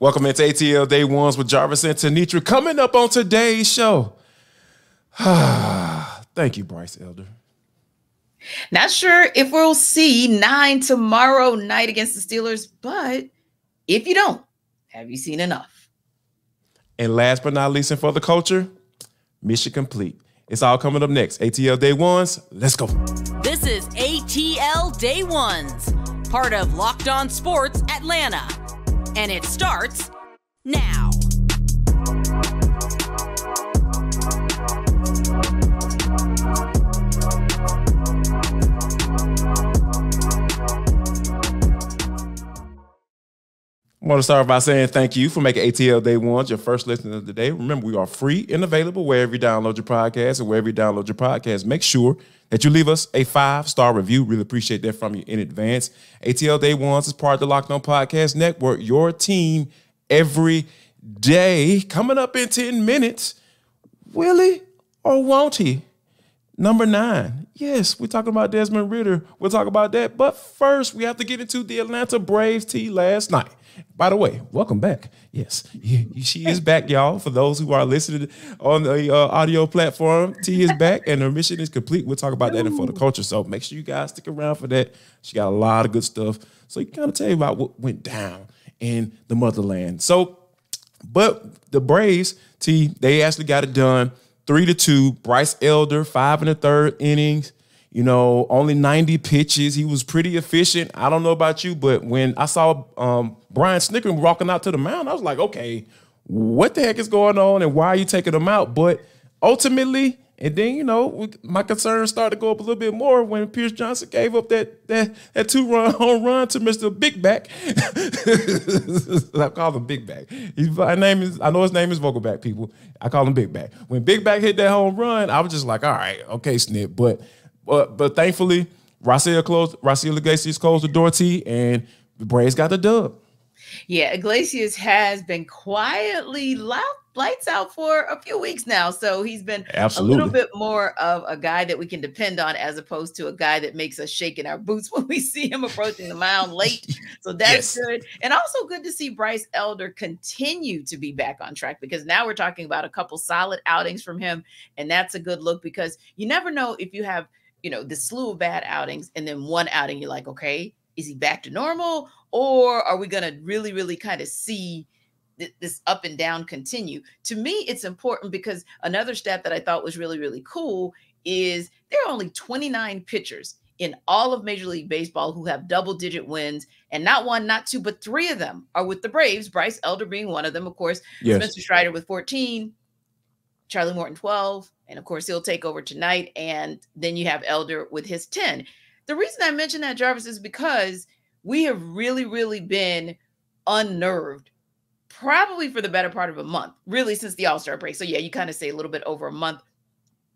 Welcome into ATL Day Ones with Jarvis and Tenitra. Coming up on today's show. Thank you, Bryce Elder. Not sure if we'll see 9 tomorrow night against the Steelers, but if you don't, have you seen enough? And last but not least, and for the culture, mission complete. It's all coming up next. ATL Day Ones, let's go. This is ATL Day Ones, part of Locked On Sports Atlanta. And it starts now. I want to start by saying thank you for making ATL Day Ones your first listen of the day. Remember, we are free and available wherever you download your podcast, and wherever you download your podcast, make sure that you leave us a 5-star review. Really appreciate that from you in advance. ATL Day Ones is part of the Locked On Podcast Network, your team every day. Coming up in 10 minutes, will he or won't he? Number 9. Yes, we're talking about Desmond Ridder. We'll talk about that. But first, we have to get into the Atlanta Braves tea last night. By the way, welcome back. Yes, she is back, y'all. For those who are listening on the audio platform, T is back, and her mission is complete. We'll talk about that in For the Culture. So make sure you guys stick around for that. She got a lot of good stuff. So you can kind of tell you about what went down in the motherland. So, but the Braves, T, they actually got it done 3-2. Bryce Elder, 5 1/3 innings. You know, only 90 pitches. He was pretty efficient. I don't know about you, but when I saw Brian Snitker walking out to the mound, I was like, okay, what the heck is going on and why are you taking him out? But ultimately, and then, you know, my concerns started to go up a little bit more when Pierce Johnson gave up that 2-run home run to Mr. Big Back. I call him Big Back. I know his name is Vogelback, people. I call him Big Back. When Big Back hit that home run, I was just like, all right, okay, Snip. But thankfully, Raisel Iglesias closed the door, T, and the Braves got the dub. Yeah, Iglesias has been quietly lights out for a few weeks now. So he's been a little bit more of a guy that we can depend on as opposed to a guy that makes us shake in our boots when we see him approaching the mound late. So that's good. And also good to see Bryce Elder continue to be back on track, because now we're talking about a couple solid outings from him. And that's a good look, because you never know if you have, you know, this slew of bad outings and then one outing you're like, okay, is he back to normal, or are we going to really, really kind of see this up and down continue? To me, it's important because another stat that I thought was really, really cool is there are only 29 pitchers in all of Major League Baseball who have double-digit wins, and not one, not two, but 3 of them are with the Braves, Bryce Elder being one of them, of course, Spencer Strider with 14, Charlie Morton 12, and of course he'll take over tonight, and then you have Elder with his 10. The reason I mention that, Jarvis, is because we have really, really been unnerved probably for the better part of a month, really since the All-Star break. So yeah, you kind of say a little bit over a month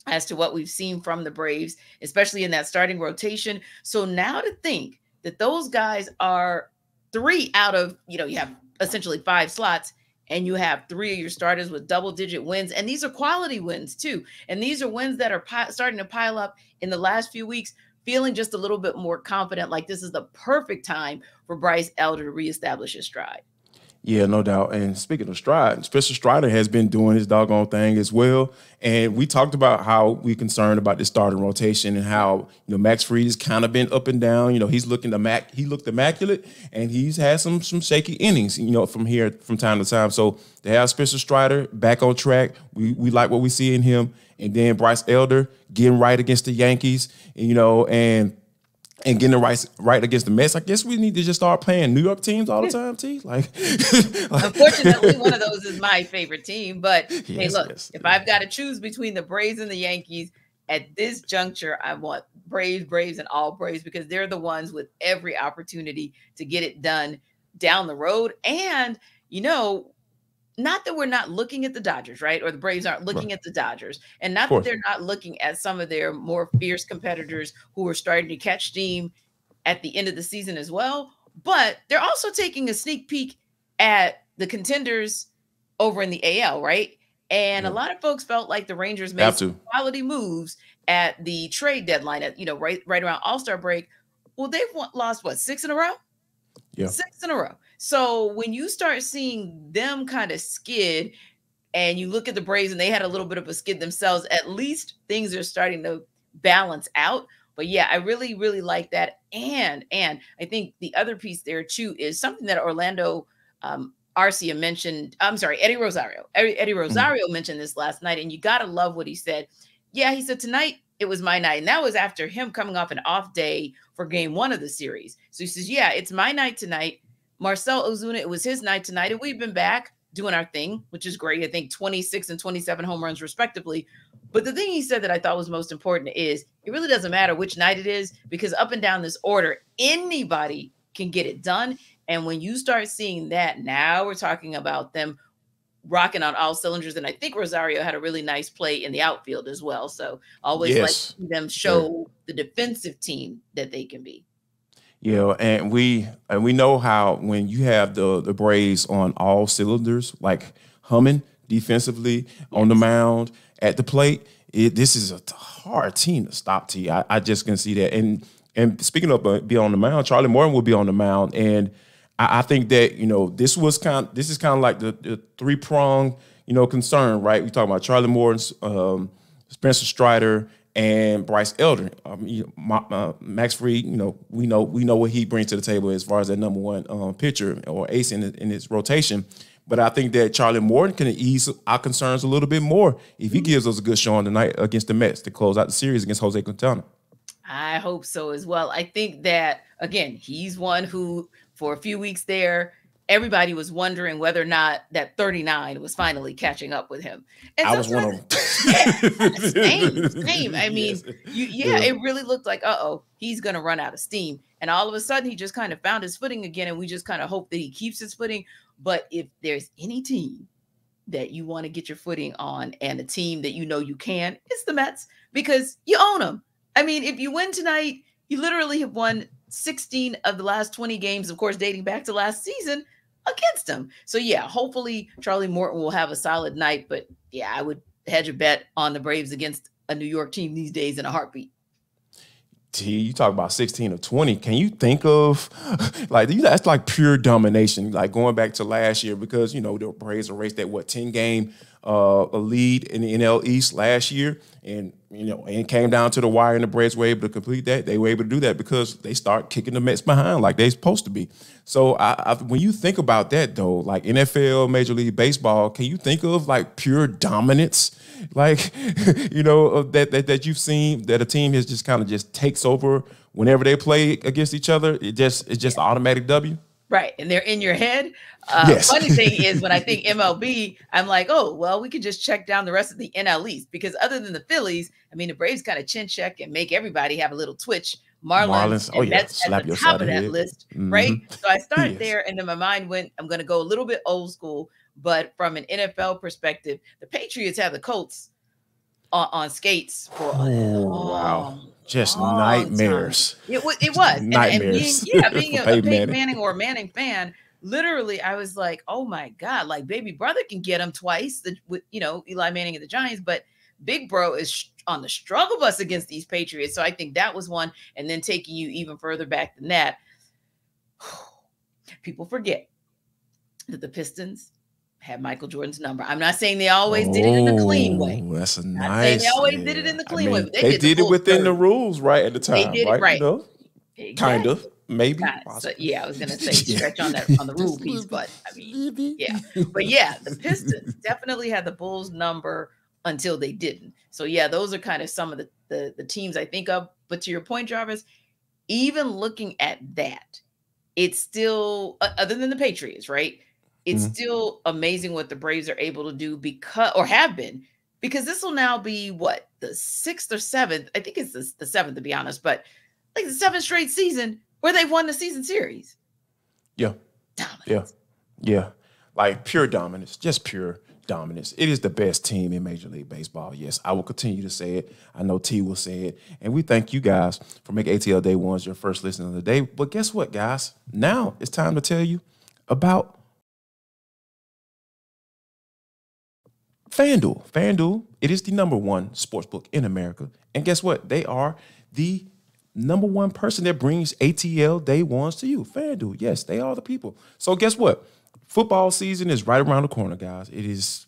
as to what we've seen from the Braves, especially in that starting rotation. So now to think that those guys are 3 out of, you know, you have essentially 5 slots, and you have 3 of your starters with double-digit wins. And these are quality wins, too. And these are wins that are starting to pile up in the last few weeks, feeling just a little bit more confident, like this is the perfect time for Bryce Elder to reestablish his stride. Yeah, no doubt. And speaking of stride, Spencer Strider has been doing his doggone thing as well. And we talked about how we're concerned about the starting rotation and how, you know, Max Fried has kind of been up and down. You know, he looked immaculate, and he's had some shaky innings, you know, from time to time. So to have Spencer Strider back on track, we like what we see in him. And then Bryce Elder getting right against the Yankees, you know, and getting it right against the Mets. I guess we need to just start playing New York teams all the time, T. Unfortunately, one of those is my favorite team. But hey, look, if I've got to choose between the Braves and the Yankees at this juncture, I want Braves, and all Braves, because they're the ones with every opportunity to get it done down the road. And, you know, not that we're not looking at the Dodgers, right? Or the Braves aren't looking at the Dodgers. And not that they're not looking at some of their more fierce competitors who are starting to catch steam at the end of the season as well. But they're also taking a sneak peek at the contenders over in the AL, right? And a lot of folks felt like the Rangers made some quality moves at the trade deadline, at, you know, right around All-Star break. Well, they've lost, 6 in a row? Yeah. 6 in a row. So when you start seeing them kind of skid, and you look at the Braves and they had a little bit of a skid themselves, at least things are starting to balance out. But yeah, I really, really like that. And I think the other piece there too is something that Orlando Arcia mentioned. I'm sorry, Eddie Rosario. Eddie Rosario mentioned this last night, and you got to love what he said. Yeah, he said tonight it was my night. And that was after him coming off an off day for game 1 of the series. So he says, yeah, it's my night tonight. Marcell Ozuna, it was his night tonight. And we've been back doing our thing, which is great. I think 26 and 27 home runs respectively. But the thing he said that I thought was most important is it really doesn't matter which night it is, because up and down this order, anybody can get it done. And when you start seeing that, now we're talking about them rocking on all cylinders. And I think Rosario had a really nice play in the outfield as well. So always like to see them show the defensive team that they can be. Yeah, and we know how when you have the Braves on all cylinders, like humming defensively on the mound, at the plate, this is a hard team to stop. I just can see that. And speaking of being on the mound, Charlie Morton will be on the mound, and I think that this is kind of like the 3-pronged concern, right? We talk about Charlie Morton, Spencer Strider, and Bryce Elder. Max Fried, we know what he brings to the table as far as that number 1 pitcher or ace in his rotation. But I think that Charlie Morton can ease our concerns a little bit more if he gives us a good showing tonight against the Mets to close out the series against Jose Quintana. I hope so as well. I think that, again, he's one who, for a few weeks there, everybody was wondering whether or not that 39 was finally catching up with him. And I was one of them. Same. I mean, it really looked like, he's going to run out of steam. And all of a sudden, he just kind of found his footing again, and we just kind of hope that he keeps his footing. But if there's any team that you want to get your footing on, and a team that you can, it's the Mets, because you own them. I mean, if you win tonight, you literally have won 16 of the last 20 games, of course, dating back to last season, against them. So, yeah, hopefully Charlie Morton will have a solid night. But, yeah, I would hedge a bet on the Braves against a New York team these days in a heartbeat. You talk about 16 of 20. Can you think of, that's like pure domination, like going back to last year, because, the Braves erased that, 10-game lead in the NL East last year. And, and it came down to the wire, and the Braves were able to complete that. They were able to do that because they start kicking the Mets behind like they're supposed to be. So when you think about that, though, like NFL, Major League Baseball, can you think of like pure dominance? That you've seen, that a team has just kind of just takes over whenever they play against each other. It's just automatic W. Right. And they're in your head. Yes. Funny thing is, when I think MLB, I'm like, we could just check down the rest of the NL East, because other than the Phillies, I mean, the Braves kind of chin check and make everybody have a little twitch. Marlins and Mets at the top of that list, right? So I started there, and then my mind went, I'm going to go a little bit old school, but from an NFL perspective, the Patriots have the Colts on skates for just nightmares. It was nightmares. And being a Peyton Manning or Manning fan, literally, I was like, oh my God, like baby brother can get him twice, with Eli Manning and the Giants, but big bro is on the struggle bus against these Patriots. So I think that was one. And then taking you even further back than that, people forget that the Pistons had Michael Jordan's number. I'm not saying they always did it in a clean way. That's a nice. They always did it in the clean way. They did it within the rules, right, at the time. They did it right. Exactly. Kind of, maybe. So, I was going to say stretch on the rule piece, but I mean, yeah. But yeah, the Pistons definitely had the Bulls number until they didn't. So yeah, those are kind of some of the teams I think of. But to your point, Jarvis, even looking at that, it's still, other than the Patriots, right? It's still amazing what the Braves are able to do because this will now be the 6th or 7th. I think it's the 7th, to be honest, but like the 7th straight season where they've won the season series. Yeah. Dominance. Yeah. Like pure dominance, just pure dominance. It is the best team in Major League Baseball. Yes, I will continue to say it. I know T will say it. And we thank you guys for making ATL Day Ones your first listen of the day. But guess what, guys? Now it's time to tell you about FanDuel. FanDuel, it is the #1 sportsbook in America. And guess what? They are the number one person that brings ATL day ones to you. FanDuel, yes, they are the people. So guess what? Football season is right around the corner, guys. It's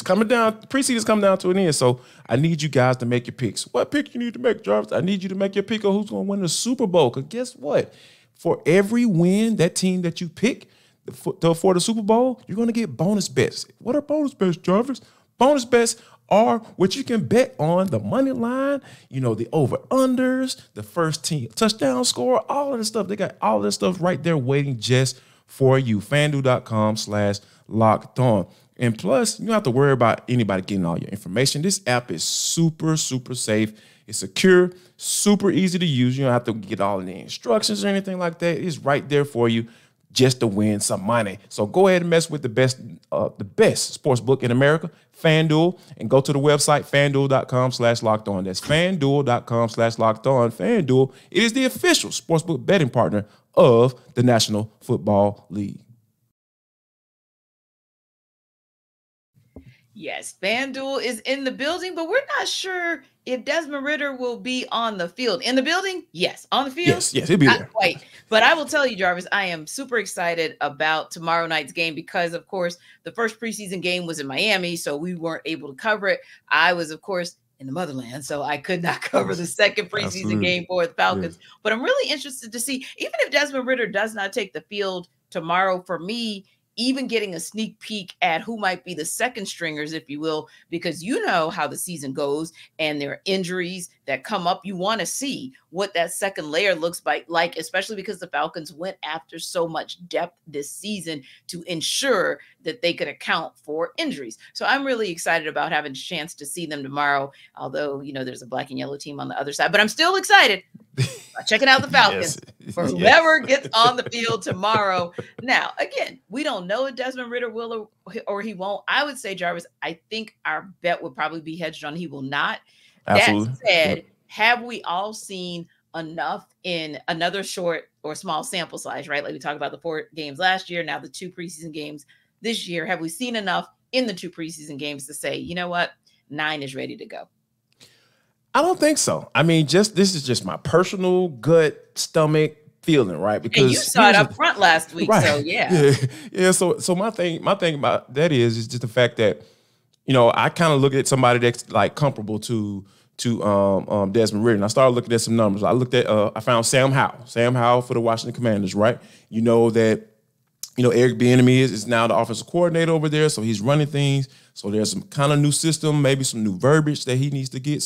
coming down. Preseason is coming down to an end. So I need you guys to make your picks. What pick you need to make, Jarvis? I need you to make your pick of who's going to win the Super Bowl. Because guess what? For every win, that team that you pick for the Super Bowl, you're going to get bonus bets. What are bonus bets, Jarvis? Bonus bets are what you can bet on the money line, the over-unders, the first team touchdown score, all of this stuff. They got all this stuff right there waiting just for you. FanDuel.com/locked-on. And plus, you don't have to worry about anybody getting all your information. This app is super, super safe. It's secure, super easy to use. You don't have to get all of the instructions or anything like that. It's right there for you just to win some money. So go ahead and mess with the best sports book in America, FanDuel, and go to the website, FanDuel.com/locked-on. That's FanDuel.com/locked-on. FanDuel, it is the official sportsbook betting partner of the National Football League. Yes, FanDuel is in the building, but we're not sure if Desmond Ridder will be on the field. In the building? Yes. On the field? Yes, he'll be there. Not quite. But I will tell you, Jarvis, I am super excited about tomorrow night's game because, of course, the first preseason game was in Miami, so we weren't able to cover it. I was, of course, in the motherland, so I could not cover the second preseason game for the Falcons. Yes. But I'm really interested to see, even if Desmond Ridder does not take the field tomorrow, for me, even getting a sneak peek at who might be the second stringers, if you will, because you know how the season goes and there are injuries that come up. You want to see what that second layer looks like, especially because the Falcons went after so much depth this season to ensure that they could account for injuries. So I'm really excited about having a chance to see them tomorrow, although, there's a black and yellow team on the other side, but I'm still excited. Checking out the Falcons for whoever gets on the field tomorrow. Now, again, we don't know if Desmond Ridder will or he won't. I would say, Jarvis, I think our bet would probably be hedged on he will not. Absolutely. That said, have we all seen enough in another short or small sample size, right? Like we talked about the 4 games last year, now the 2 preseason games this year. Have we seen enough in the 2 preseason games to say, you know what, 9 is ready to go? I don't think so. I mean, this is just my personal gut stomach feeling, right? Because you saw it up front last week, right. So yeah. So my thing about that is just the fact that I kind of look at somebody that's like comparable to Desmond Ridder. And I started looking at some numbers. I found Sam Howell for the Washington Commanders, right? That Eric Bieniemy is now the offensive coordinator over there, so he's running things. So there's some kind of new system, maybe some new verbiage that he needs to get.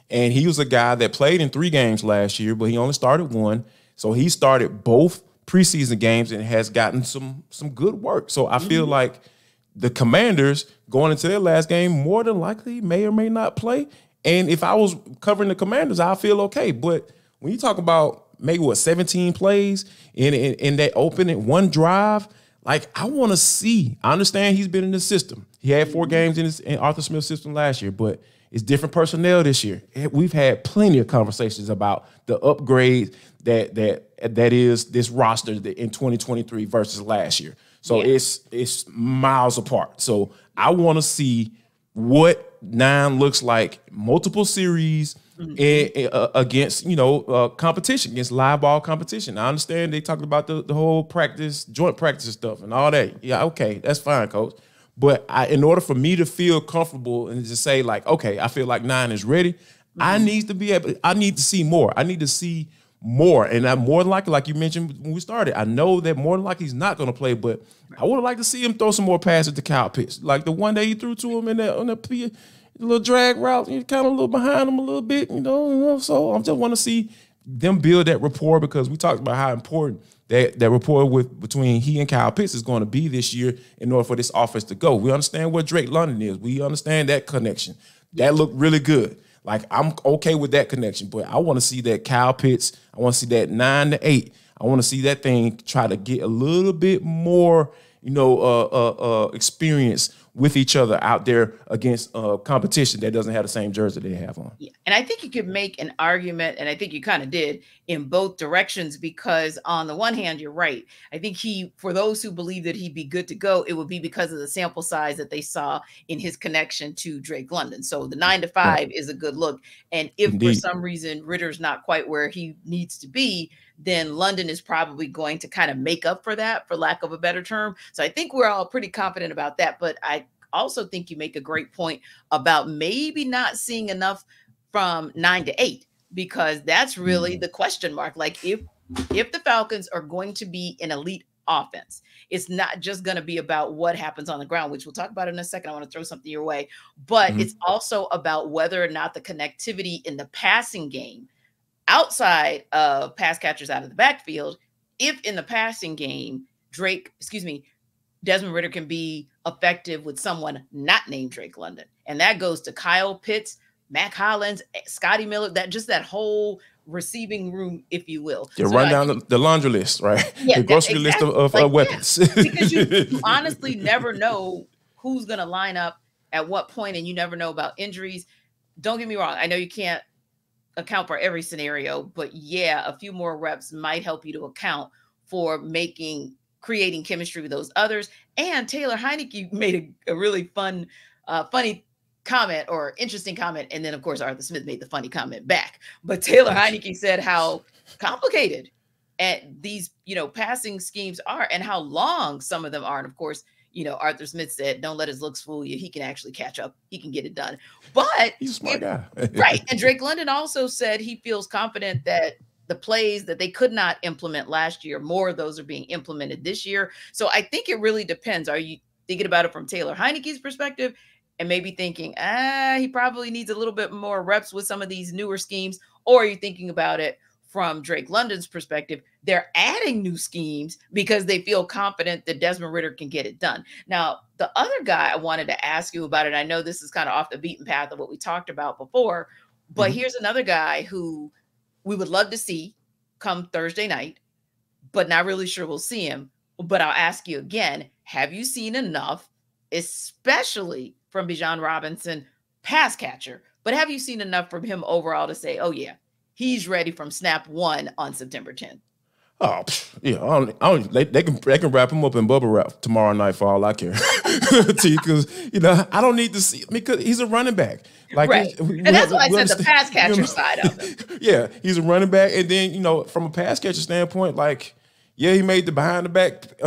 And he was a guy that played in 3 games last year, but he only started 1. So he started both preseason games and has gotten some good work. So I feel like the Commanders going into their last game more than likely may or may not play. And if I was covering the Commanders, I feel okay. But when you talk about maybe 17 plays in that opening 1 drive, like I want to see. I understand he's been in the system. He had 4 games in Arthur Smith's system last year, but it's different personnel this year. We've had plenty of conversations about the upgrade that is this roster in 2023 versus last year. So it's miles apart. So I want to see what 9 looks like, multiple series against competition, against live ball competition. I understand they talked about the whole joint practice stuff and all that. Yeah, okay, that's fine, coach. But in order for me to feel comfortable and to say like, okay, I feel like 9 is ready, I need to see more. I need to see more. And I'm more than likely, like you mentioned when we started, I know that more than likely he's not going to play, but I would like to see him throw some more passes to Kyle Pitts. Like the one that he threw to him on the little drag route, kind of a little behind him a little bit, So I just want to see them build that rapport, because we talked about how important that rapport between he and Kyle Pitts is going to be this year in order for this offense to go. We understand what Drake London is. We understand that connection. That looked really good. Like, I'm okay with that connection, but I want to see that Kyle Pitts. I want to see that 9 to 8. I want to see that thing try to get a little bit more, experience with each other out there against competition that doesn't have the same jersey they have on. Yeah. And I think you could make an argument, and I think you kind of did, in both directions, because on the one hand, you're right. I think for those who believe that he'd be good to go, it would be because of the sample size that they saw in his connection to Drake London. So the 9 to 5 is a good look. And if for some reason Ridder's not quite where he needs to be, then London is probably going to kind of make up for that, for lack of a better term. So I think we're all pretty confident about that. But I also think you make a great point about maybe not seeing enough from 9 to 8, because that's really the question mark. Like if the Falcons are going to be an elite offense, it's not just going to be about what happens on the ground, which we'll talk about in a second. I want to throw something your way, but it's also about whether or not the connectivity in the passing game outside of pass catchers out of the backfield, if in the passing game, Desmond Ridder can be effective with someone not named Drake London. And that goes to Kyle Pitts, Mac Hollins, Scotty Miller, that whole receiving room, if you will. Yeah, so run down the laundry list, right? Yeah, the grocery list of weapons. Yeah. Because you honestly never know who's going to line up at what point, and you never know about injuries. Don't get me wrong. I know you can't account for every scenario, but yeah, a few more reps might help you to account for creating chemistry with those others. And Taylor Heinicke made a really funny comment, or interesting comment. And then of course, Arthur Smith made the funny comment back, but Taylor Heinicke said how complicated these, passing schemes are and how long some of them are. And of course, Arthur Smith said, don't let his looks fool you. He can actually catch up. He can get it done. But he's a smart guy. Right. And Drake London also said he feels confident that the plays that they could not implement last year, more of those are being implemented this year. So I think it really depends. Are you thinking about it from Taylor Heinicke's perspective and maybe thinking, he probably needs a little bit more reps with some of these newer schemes? Or are you thinking about it from Drake London's perspective? They're adding new schemes because they feel confident that Desmond Ridder can get it done. Now, the other guy I wanted to ask you about, and I know this is kind of off the beaten path of what we talked about before, but here's another guy who we would love to see come Thursday night, but not really sure we'll see him. But I'll ask you again, have you seen enough, especially from Bijan Robinson, pass catcher, but have you seen enough from him overall to say, oh yeah, he's ready from snap 1 on September 10th? Oh, yeah. They can wrap him up in bubble wrap tomorrow night for all I care. Because I don't need to see, because he's a running back. Like, right. And that's why I said the pass catcher side of it. Yeah, he's a running back, and then from a pass catcher standpoint, like, yeah, he made the behind the back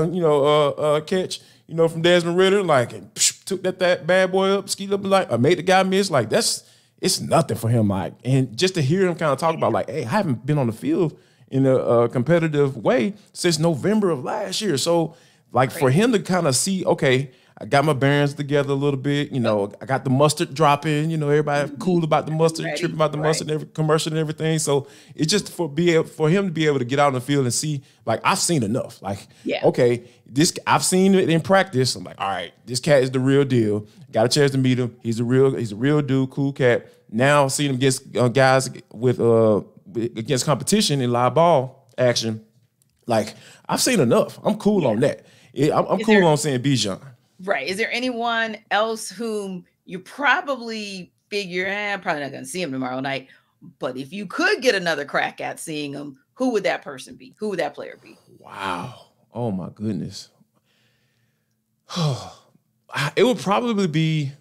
catch, from Desmond Ridder, like, and took that bad boy up, skied up, like, made the guy miss. Like, it's nothing for him. Like, and just to hear him kind of talk about, like, hey, I haven't been on the field in a competitive way since November of last year. So, like, for him to kind of see, okay, I got my bearings together a little bit. I got the mustard dropping. Everybody cool about the mustard, tripping about the mustard, every commercial and everything. So it's just for him to be able to get out in the field and see, like, I've seen enough. Like, okay, I've seen it in practice. I'm like, all right, this cat is the real deal. Got a chance to meet him. He's a real dude, cool cat. Now seeing him against guys against competition in live ball action, like, I've seen enough. I'm cool on that. I'm cool on saying Bijan. Right. Is there anyone else whom you probably figure, I'm probably not going to see him tomorrow night, but if you could get another crack at seeing him, who would that person be? Who would that player be? Wow. Oh, my goodness. It would probably be,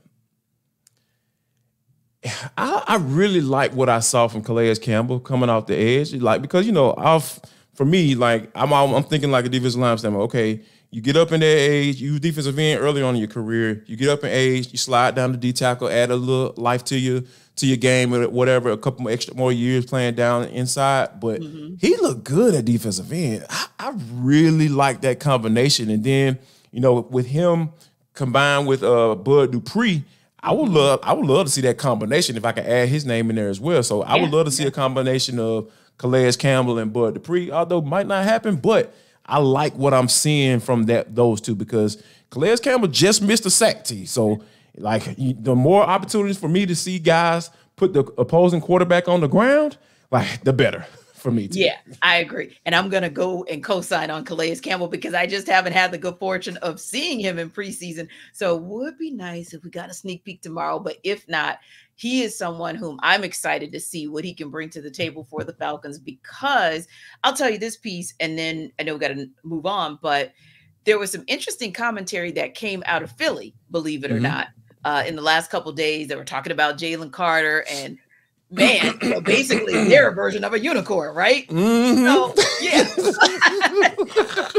I really like what I saw from Calais Campbell coming off the edge. Like, because, for me, like, I'm thinking like a defensive line standpoint. Okay, you get up in that age, you defensive end early on in your career, you get up in age, you slide down the D tackle, add a little life to your game or whatever, a couple more years playing down inside. But he looked good at defensive end. I really like that combination. And then, with him combined with Bud Dupree, I would love to see that combination if I can add his name in there as well. So I would love to see a combination of Calais Campbell and Bud Dupree, although it might not happen, but I like what I'm seeing from those two, because Calais Campbell just missed a sack tee. So, like, the more opportunities for me to see guys put the opposing quarterback on the ground, like, the better for me too. Yeah, I agree. And I'm going to go and co-sign on Calais Campbell because I just haven't had the good fortune of seeing him in preseason. So it would be nice if we got a sneak peek tomorrow. But if not, he is someone whom I'm excited to see what he can bring to the table for the Falcons, because I'll tell you this piece, and then I know we got to move on, but there was some interesting commentary that came out of Philly, believe it or not, in the last couple of days. They were talking about Jalen Carter and, man, basically their version of a unicorn, right? So, yeah.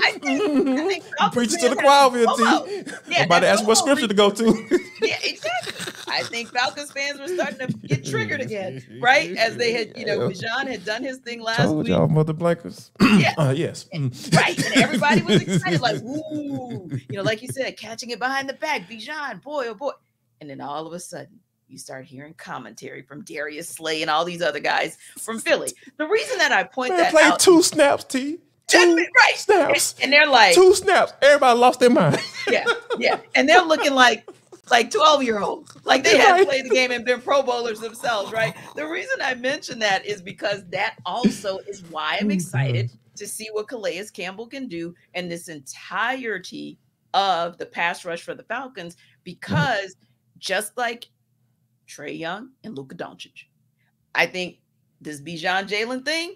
I think preaching to the choir here, T. I'm about to ask what scripture to go to. Yeah, exactly. I think Falcons fans were starting to get triggered again, right? As they had, Bijan had done his thing last week. Y'all mother blankers. Yeah. Yes. Right. And everybody was excited, like, ooh, like you said, catching it behind the back. Bijan, boy, oh boy. And then all of a sudden, you start hearing commentary from Darius Slay and all these other guys from Philly. The reason that I point that played out, 2 snaps, T. 2 snaps. And they're like 2 snaps. Everybody lost their mind. Yeah. And they're looking like 12-year-olds. Like they had played the game and been Pro Bowlers themselves, right? The reason I mention that is because that also is why I'm excited to see what Calais Campbell can do in this entirety of the pass rush for the Falcons, because just like Trae Young and Luka Doncic, I think this Bijan Jalen thing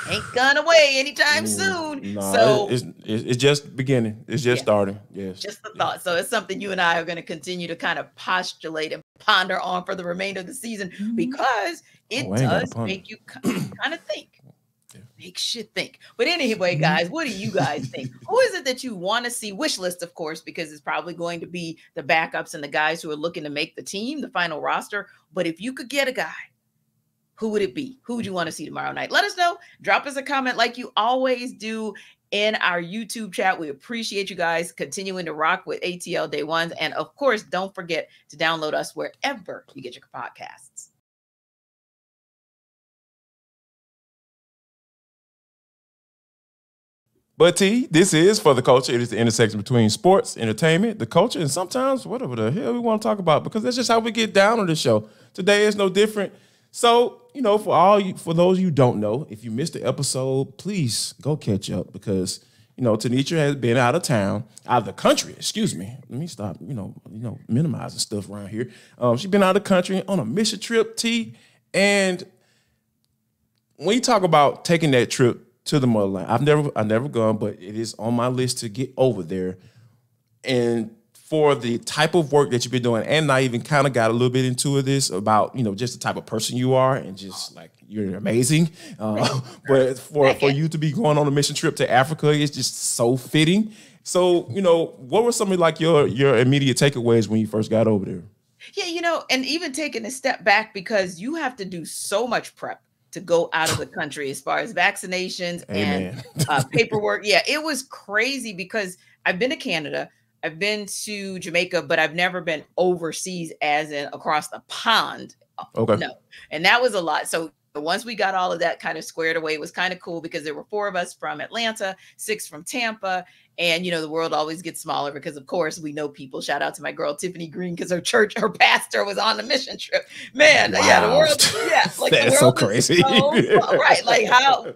ain't gone away anytime soon. So it's just beginning. It's just starting. Yes. Just the thought. So it's something you and I are going to continue to kind of postulate and ponder on for the remainder of the season, because it does make you kind of think. Makes you think. But anyway, guys, what do you guys think? Who is it that you want to see? Wish list, of course, because it's probably going to be the backups and the guys who are looking to make the team, the final roster. But if you could get a guy, who would it be? Who would you want to see tomorrow night? Let us know. Drop us a comment like you always do in our YouTube chat. We appreciate you guys continuing to rock with ATL Day Ones. And of course, don't forget to download us wherever you get your podcasts. But T, this is For the Culture. It is the intersection between sports, entertainment, the culture, and sometimes whatever the hell we want to talk about, because that's just how we get down on the show. Today is no different. So, for those you don't know, if you missed the episode, please go catch up, because, Tenitra has been out of the country, excuse me. Let me stop, minimizing stuff around here. She's been out of the country on a mission trip, T. And when you talk about taking that trip to the motherland, I've never gone, but it is on my list to get over there. And for the type of work that you've been doing, and I even kind of got a little bit into this about, just the type of person you are, and just like, you're amazing. But for you to be going on a mission trip to Africa, it's just so fitting. So, what were some of like your immediate takeaways when you first got over there? Yeah, and even taking a step back, because you have to do so much prep to go out of the country as far as vaccinations and paperwork. Yeah, it was crazy, because I've been to Canada, I've been to Jamaica, but I've never been overseas, as in across the pond. Okay. No. And that was a lot. So once we got all of that kind of squared away, it was kind of cool, because there were 4 of us from Atlanta, 6 from Tampa. And, the world always gets smaller, because, of course, we know people. Shout out to my girl, Tiffany Green, because her pastor was on the mission trip. Man, wow. Yeah, the world, like, that's so crazy. Right. Like,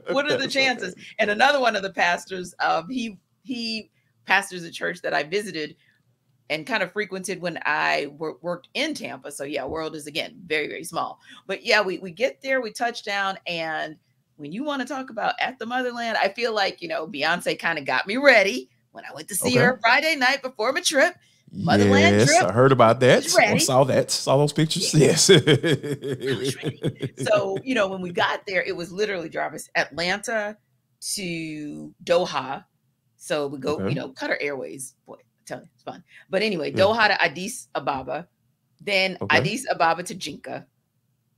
what are the chances? And another one of the pastors, he pastors a church that I visited and kind of frequented when I worked in Tampa. So, yeah, world is, again, very, very small. But, yeah, we get there, we touch down, and when you want to talk about at the motherland, I feel like, Beyonce kind of got me ready when I went to see her Friday night before my trip. Motherland trip. I heard about that. I saw those pictures. Yes. I was ready. So, when we got there, it was literally, Jarvis, Atlanta to Doha. So we go, Qatar Airways. Boy, I tell you, it's fun. But anyway, Doha to Addis Ababa, then Addis Ababa to Jinka.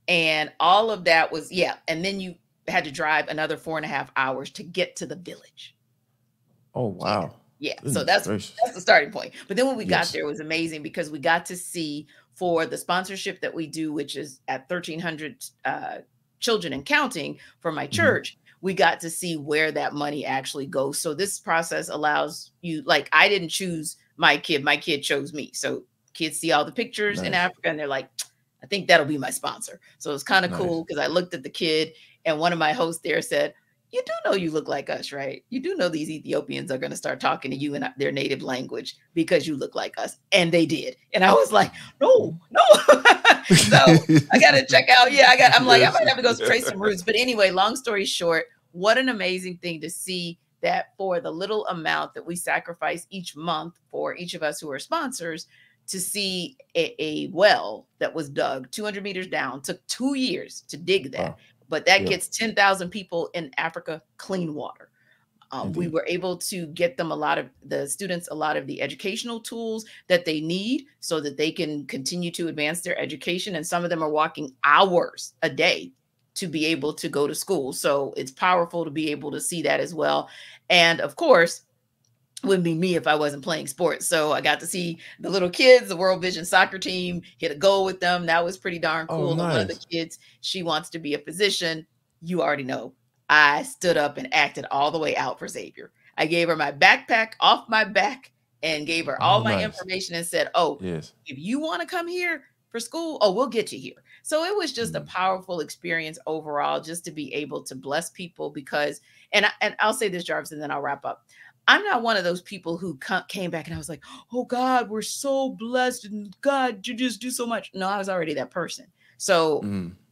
And all of that was, and then you had to drive another 4.5 hours to get to the village. Oh, wow. Yeah. So that's the starting point. But then when we got there, it was amazing, because we got to see, for the sponsorship that we do, which is at 1,300 children and counting for my church, we got to see where that money actually goes. So this process allows you, like, I didn't choose my kid chose me. So kids see all the pictures in Africa, and they're like, I think that'll be my sponsor. So it's kind of cool, because I looked at the kid, And one of my hosts there said, you do know you look like us, right? You do know these Ethiopians are going to start talking to you in their native language because you look like us. And they did. And I was like, no. So I got to check out. Yeah, I'm like, I might have to go trace some roots. But anyway, long story short, what an amazing thing to see that for the little amount that we sacrifice each month for each of us who are sponsors, to see a well that was dug 200 meters down, took 2 years to dig that. Wow. But that gets 10,000 people in Africa clean water. We were able to get them a lot of the educational tools that they need so that they can continue to advance their education. And some of them are walking hours a day to be able to go to school. So it's powerful to be able to see that as well. And of course, wouldn't be me if I wasn't playing sports. So I got to see the little kids, the World Vision soccer team, hit a goal with them. That was pretty darn cool. Oh, nice. And one of the kids, she wants to be a physician. You already know. I stood up and acted all the way out for Xavier. I gave her my backpack off my back and gave her all my information and said, if you want to come here for school, we'll get you here. So it was just a powerful experience overall, just to be able to bless people because, and I'll say this, Jarvis, and then I'll wrap up. I'm not one of those people who came back and I was like, oh God, we're so blessed and God, you just do so much. No, I was already that person. So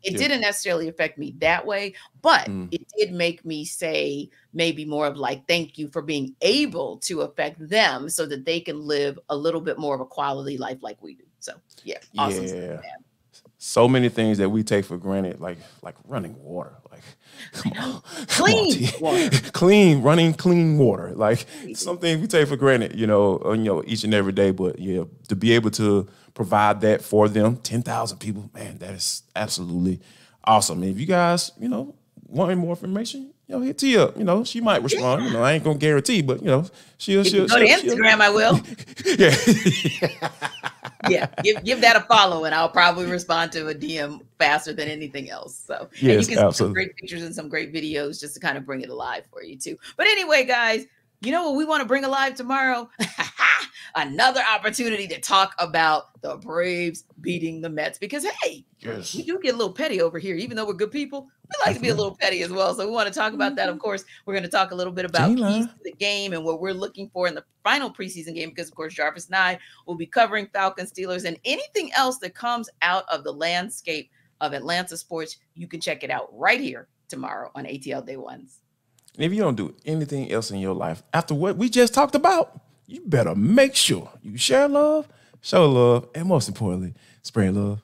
it didn't necessarily affect me that way, but it did make me say maybe more of like, thank you for being able to affect them so that they can live a little bit more of a quality life like we do. So awesome stuff, man. So many things that we take for granted, like running water, like running clean water, like something we take for granted, each and every day. But to be able to provide that for them, 10,000 people, man, that is absolutely awesome. And if you guys, want more information, hit T up. She might respond. I ain't gonna guarantee, but she'll go to Instagram. I will. Give that a follow, and I'll probably respond to a DM faster than anything else. So and you can see some great pictures and some great videos just to kind of bring it alive for you too. But anyway, guys, you know what we want to bring alive tomorrow? Another opportunity to talk about the Braves beating the Mets because, hey, we do get a little petty over here. Even though we're good people, we like to be a little petty as well. So we want to talk about that. Of course, we're going to talk a little bit about keys to the game and what we're looking for in the final preseason game because, of course, Jarvis and I will be covering Falcons, Steelers, and anything else that comes out of the landscape of Atlanta sports. You can check it out right here tomorrow on ATL Day Ones. And if you don't do anything else in your life after what we just talked about, you better make sure you share love, show love, and most importantly, spread love.